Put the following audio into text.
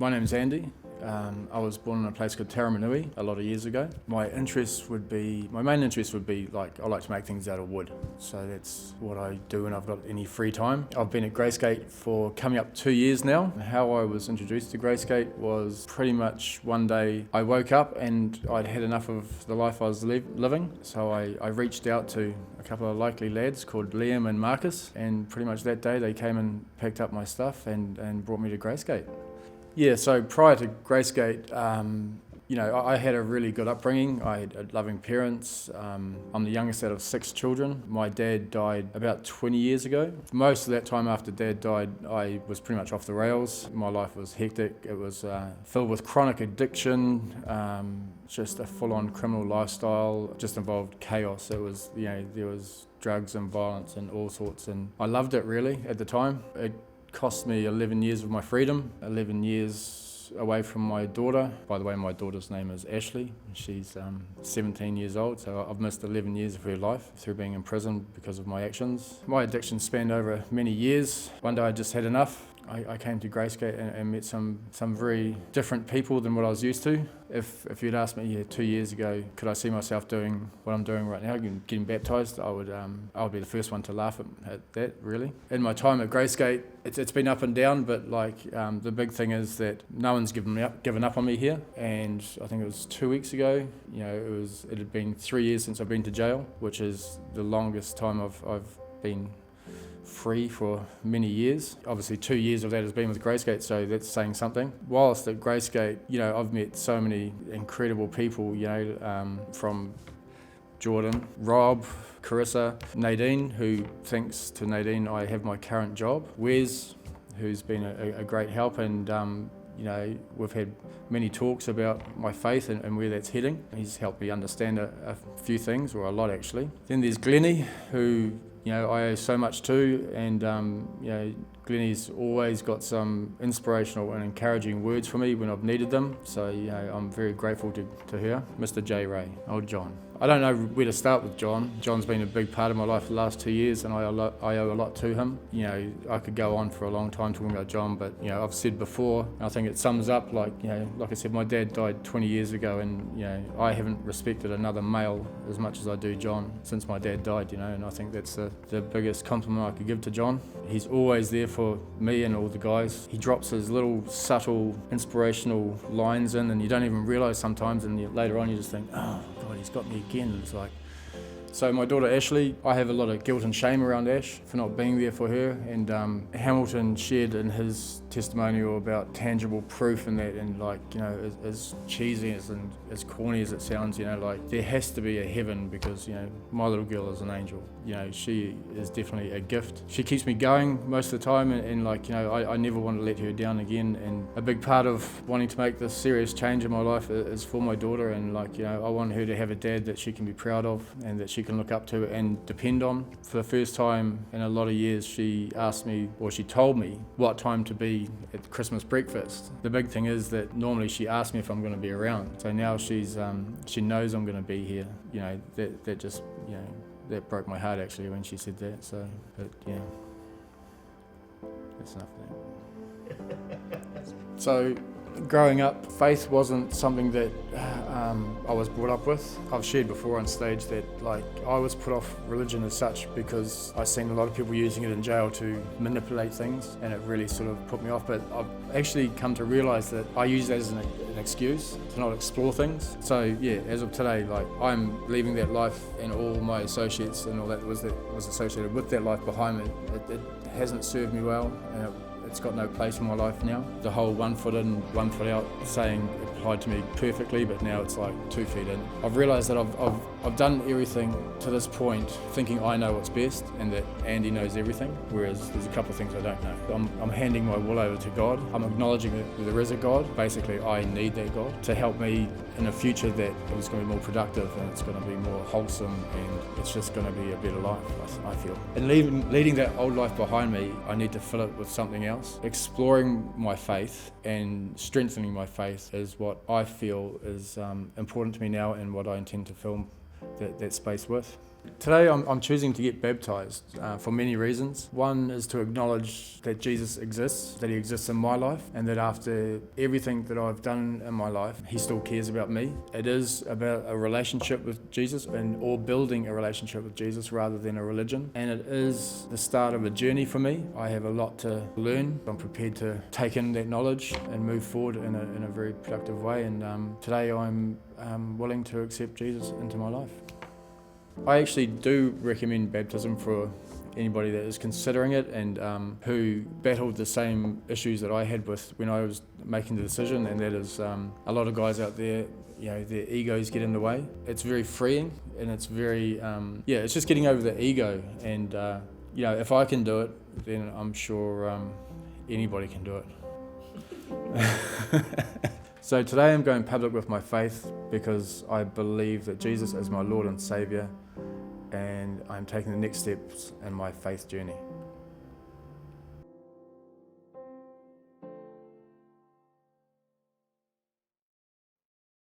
My name's Andy. I was born in a place called Taramanui a lot of years ago. My main interest would be I like to make things out of wood. So that's what I do when I've got any free time. I've been at Greysgate for coming up 2 years now. How I was introduced to Greysgate was pretty much one day I woke up and I'd had enough of the life I was living. So I reached out to a couple of likely lads called Liam and Marcus, and pretty much that day they came and picked up my stuff and brought me to Greysgate. Yeah, so prior to Greysgate, I had a really good upbringing. I had loving parents. I'm the youngest out of 6 children. My dad died about 20 years ago. Most of that time after Dad died, I was pretty much off the rails. My life was hectic. It was filled with chronic addiction, just a full-on criminal lifestyle. It just involved chaos. It was, there was drugs and violence and all sorts, and I loved it really at the time. It cost me 11 years of my freedom, 11 years away from my daughter. By the way, my daughter's name is Ashley. She's 17 years old, so I've missed 11 years of her life through being in prison because of my actions. My addiction spanned over many years. One day I just had enough. I came to Greysgate and met some very different people than what I was used to. If you'd asked me 2 years ago, could I see myself doing what I'm doing right now, getting baptised, I would be the first one to laugh at that, really. In my time at Greysgate, it's been up and down, but the big thing is that no one's given up on me here. And I think it was 2 weeks ago, it had been 3 years since I've been to jail, which is the longest time I've been free for many years. Obviously 2 years of that has been with Greysgate, so that's saying something. Whilst at Greysgate, I've met so many incredible people, from Jordan, Rob, Carissa, Nadine, who thanks to Nadine I have my current job, Wes, who's been a great help, and we've had many talks about my faith and where that's heading. He's helped me understand a few things, or a lot actually. Then there's Glennie, who I owe so much to, and Glennie's always got some inspirational and encouraging words for me when I've needed them, so I'm very grateful to her. Mr. J. Ray, old John. I don't know where to start with John. John's been a big part of my life the last 2 years, and I owe a lot to him. I could go on for a long time talking about John, but I've said before, I think it sums up, like I said, my dad died 20 years ago, and I haven't respected another male as much as I do John since my dad died, and I think that's the biggest compliment I could give to John. He's always there for me and all the guys. He drops his little subtle inspirational lines in, and you don't even realise sometimes, and later on you just think, oh God, he's got me again. And it's like, so my daughter Ashley, I have a lot of guilt and shame around Ash for not being there for her, and Hamilton shared in his testimonial about tangible proof in that, and as cheesy and as corny as it sounds, there has to be a heaven, because my little girl is an angel. She is definitely a gift. She keeps me going most of the time, and I never want to let her down again. And a big part of wanting to make this serious change in my life is for my daughter, and I want her to have a dad that she can be proud of and that she can look up to and depend on. For the first time in a lot of years, she told me what time to be at Christmas breakfast. The big thing is that normally she asks me if I'm going to be around. So now she knows I'm going to be here. That broke my heart actually when she said that. So, but yeah, that's enough of that. So, growing up, faith wasn't something that I was brought up with. I've shared before on stage that I was put off religion as such because I've seen a lot of people using it in jail to manipulate things, and it really sort of put me off. But I've actually come to realise that I use that as an excuse to not explore things. So yeah, as of today, I'm leaving that life and all my associates and all that was associated with that life behind me. It hasn't served me well, and it's got no place in my life now. The whole 1 foot in, 1 foot out saying applied to me perfectly, but now it's 2 feet in. I've realised that I've done everything to this point thinking I know what's best and that Andy knows everything, whereas there's a couple of things I don't know. I'm handing my wool over to God. I'm acknowledging that there is a God. Basically, I need that God to help me in a future that is going to be more productive, and it's going to be more wholesome, and it's just going to be a better life, I feel. And leaving that old life behind me, I need to fill it with something else. Exploring my faith and strengthening my faith is what I feel is important to me now, and what I intend to fill that space with. Today I'm choosing to get baptised for many reasons. One is to acknowledge that Jesus exists, that he exists in my life, and that after everything that I've done in my life, he still cares about me. It is about a relationship with Jesus or building a relationship with Jesus rather than a religion. And it is the start of a journey for me. I have a lot to learn. I'm prepared to take in that knowledge and move forward in a very productive way. And today I'm willing to accept Jesus into my life. I actually do recommend baptism for anybody that is considering it and who battled the same issues that I had with when I was making the decision, and that is a lot of guys out there, their egos get in the way. It's very freeing, and it's very, it's just getting over the ego, and if I can do it, then I'm sure anybody can do it. So today I'm going public with my faith because I believe that Jesus is my Lord and Saviour, and I'm taking the next steps in my faith journey.